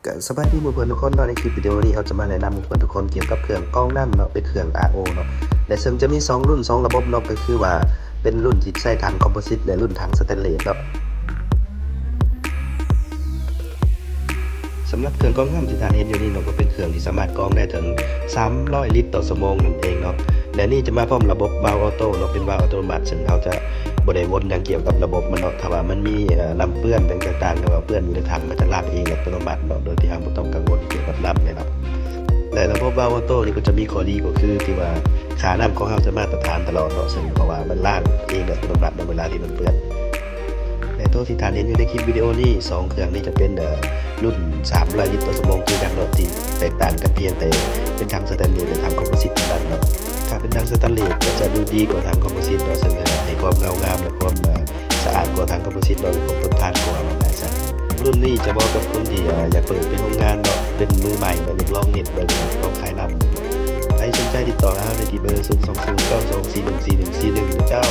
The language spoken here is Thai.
ก็สบายดีหมู่เพื่อนทุกคนเนาะในคลิปวิดีโอนี้เราจะมาแนะนำหมู่เพื่อนทุกคนเกี่ยวกับเครื่องกรองน้ำเนาะเป็นเครื่อง RO เนาะและซึ่งจะมี2รุ่น2ระบบเนาะก็คือว่าเป็นรุ่นที่ใช้ถังคอมโพสิตและรุ่นถังสแตนเลสเนาะสำหรับเครื่องกรองน้ำที่ท่านเห็นอยู่นี่เนาะก็เป็นเครื่องที่สามารถกรองได้ถึง300 ลิตรต่อชั่วโมงนั่นเองเนาะและนี่จะมาพร้อมระบบวาล์วออโต้เนาะเป็นวาล์วอัตโนมัติซึ่งเขาจะบ่ได้วนอย่างเกี่ยวกับระบบมันเนาะถ้าว่ามันมีน้ำเปื้อนต่างๆหรือว่าเปื้อนอยู่ในถังมันจะล้างเองอัตโนมัติเนาะโดยที่เราไม่ต้องกังวลเกี่ยวกับน้ำเลยเนาะและระบบวาล์วออโต้นี่ก็จะมีข้อดีก็คือที่ว่าค่าน้ำของเราจะมาตรฐานตลอดเนาะซึ่งเพราะว่ามันล้างเองอัตโนมัติในเวลาที่มันเปื้อนในตัวที่ท่านเห็นอยู่ในคลิปวิดีโอนี้2เครื่องนี้จะเป็นรุ่น300 ลิตรต่อชั่วโมงคือกันเนาะที่แตกต่างกันเพียงแต่เป็นถังสแตนเลสและถังคอมโพสิตเท่านั้นเนาะถ้าเป็นถังสแตนเลสก็จะดูดีกว่าถังคอมโพสิตเนาะซึ่งให้ความเงางามและความสะอาดกว่าถังคอมโพสิตโดยครบทนทานกว่านะครับรุ่นนี้จะเหมาะกับคนที่อยากเปิดเป็นโรงงานเนาะเป็นมือใหม่และอยากลองเน็ตเบิ่งลองขายน้ำใครสนใจติดต่อได้ที่เบอร์ 02092414141 เจ้า